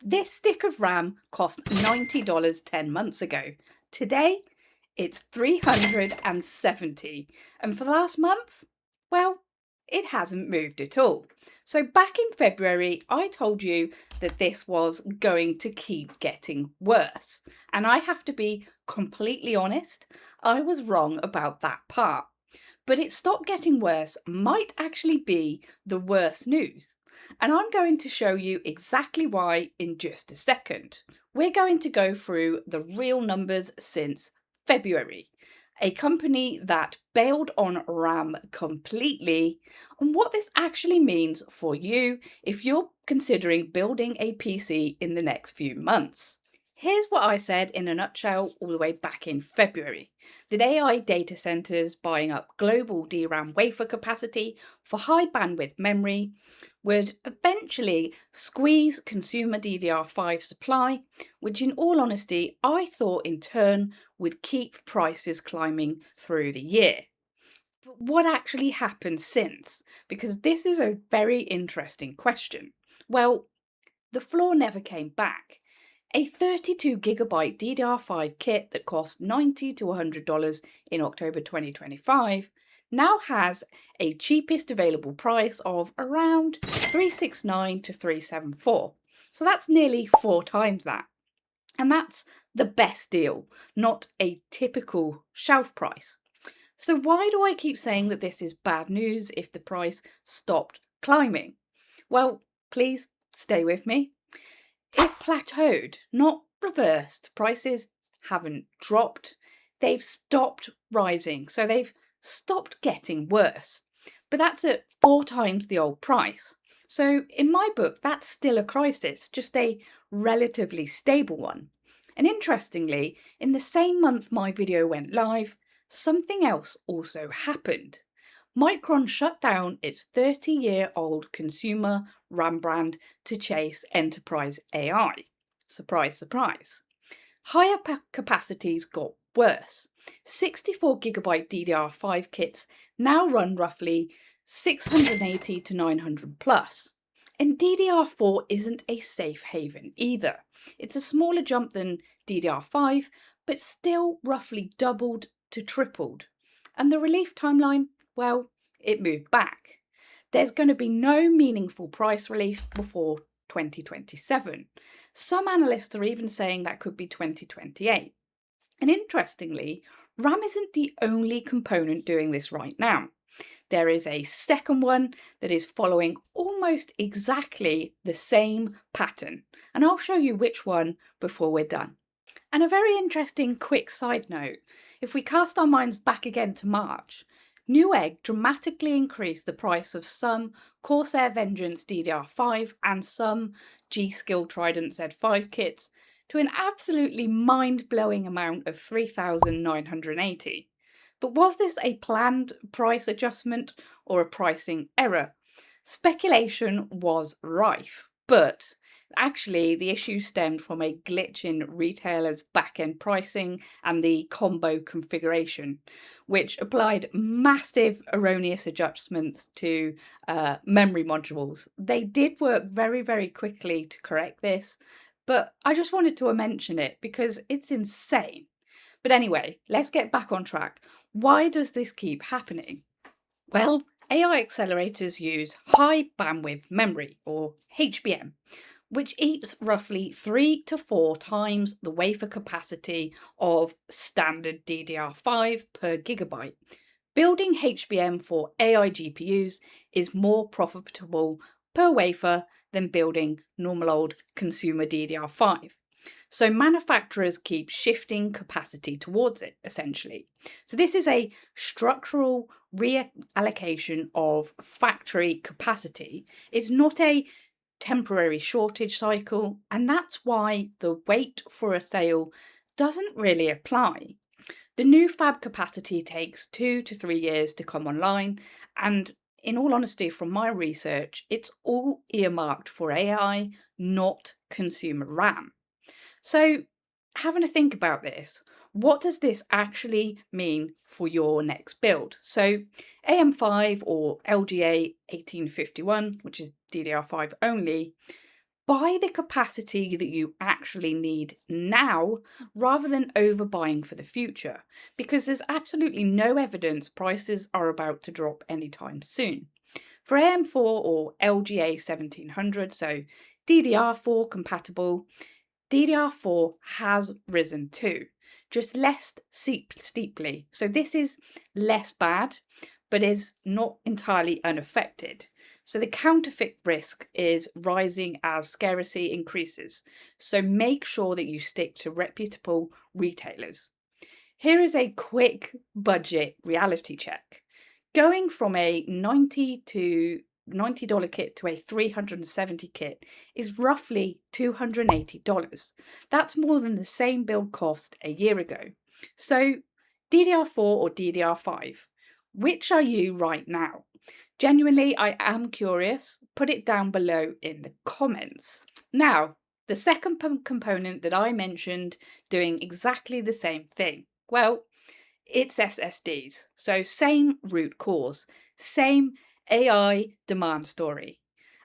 This stick of RAM cost $90 10 months ago. Today, it's $370. And for the last month, well, it hasn't moved at all. So back in February, I told you that this was going to keep getting worse. And I have to be completely honest, I was wrong about that part. But it stopped getting worse might actually be the worst news. And I'm going to show you exactly why in just a second. We're going to go through the real numbers since February, a company that bailed on RAM completely, and what this actually means for you if you're considering building a PC in the next few months. Here's what I said in a nutshell all the way back in February. That AI data centers buying up global DRAM wafer capacity for high bandwidth memory would eventually squeeze consumer DDR5 supply, which in all honesty, I thought in turn would keep prices climbing through the year. But what actually happened since? Because this is a very interesting question. Well, the floor never came back. A 32GB DDR5 kit that cost $90 to $100 in October 2025 now has a cheapest available price of around $369 to $374. So that's nearly 4 times that. And that's the best deal, not a typical shelf price. So why do I keep saying that this is bad news if the price stopped climbing? Well, please stay with me. It plateaued, not reversed. Prices haven't dropped. They've stopped rising. So they've stopped getting worse. But that's at 4 times the old price. So in my book, that's still a crisis, just a relatively stable one. And interestingly, in the same month my video went live, something else also happened. Micron shut down its 30-year-old consumer RAM brand to chase enterprise AI. Surprise, surprise. Higher capacities got worse. 64GB DDR5 kits now run roughly 680 to 900 plus. And DDR4 isn't a safe haven either. It's a smaller jump than DDR5, but still roughly doubled to tripled. And the relief timeline, well, it moved back. There's going to be no meaningful price relief before 2027. Some analysts are even saying that could be 2028. And interestingly, RAM isn't the only component doing this right now. There is a second one that is following almost exactly the same pattern, and I'll show you which one before we're done. And a very interesting quick side note, if we cast our minds back again to March, Newegg dramatically increased the price of some Corsair Vengeance DDR5 and some G-Skill Trident Z5 kits to an absolutely mind-blowing amount of 3,980. But was this a planned price adjustment or a pricing error? Speculation was rife, but actually the issue stemmed from a glitch in retailers' back-end pricing and the combo configuration, which applied massive erroneous adjustments to memory modules. They did work very, very quickly to correct this, but I just wanted to mention it because it's insane. But anyway, let's get back on track. Why does this keep happening? Well, AI accelerators use high bandwidth memory, or HBM, which eats roughly 3 to 4 times the wafer capacity of standard DDR5 per gigabyte. Building HBM for AI GPUs is more profitable per wafer than building normal old consumer DDR5. So manufacturers keep shifting capacity towards it, essentially. So this is a structural reallocation of factory capacity. It's not a temporary shortage cycle, and that's why the wait for a sale doesn't really apply. The new fab capacity takes 2 to 3 years to come online, and in all honesty, from my research, it's all earmarked for AI, not consumer RAM. So, having a think about this, what does this actually mean for your next build? So, AM5 or LGA 1851, which is DDR5 only, Buy the capacity that you actually need now rather than overbuying for the future, because there's absolutely no evidence prices are about to drop anytime soon. For AM4 or LGA 1700, so DDR4 compatible, DDR4 has risen too, just less steeply. So this is less bad, but is not entirely unaffected. So the counterfeit risk is rising as scarcity increases. So make sure that you stick to reputable retailers. Here is a quick budget reality check. Going from a $90 kit to a $370 kit is roughly $280. That's more than the same build cost a year ago. So DDR4 or DDR5, which are you right now? Genuinely, I am curious. Put it down below in the comments. Now, the second component that I mentioned doing exactly the same thing. Well, it's SSDs. So same root cause, same AI demand story.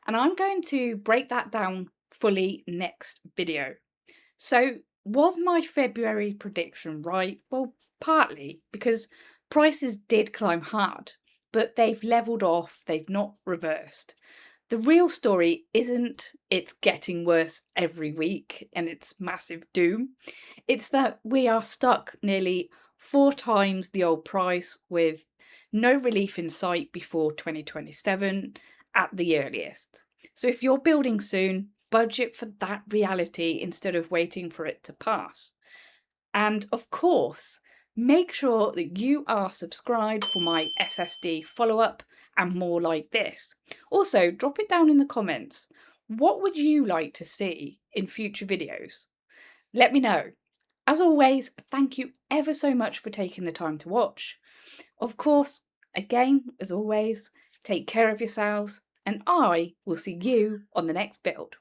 And I'm going to break that down fully next video. So was my February prediction right? Well, partly because prices did climb hard, but they've leveled off, they've not reversed. The real story isn't it's getting worse every week and it's massive doom. It's that we are stuck nearly 4 times the old price with no relief in sight before 2027 at the earliest. So if you're building soon, budget for that reality instead of waiting for it to pass. And of course, make sure that you are subscribed for my SSD follow-up and more like this. Also, drop it down in the comments. What would you like to see in future videos? Let me know. As always, thank you ever so much for taking the time to watch. Of course, again, as always, take care of yourselves, and I will see you on the next build.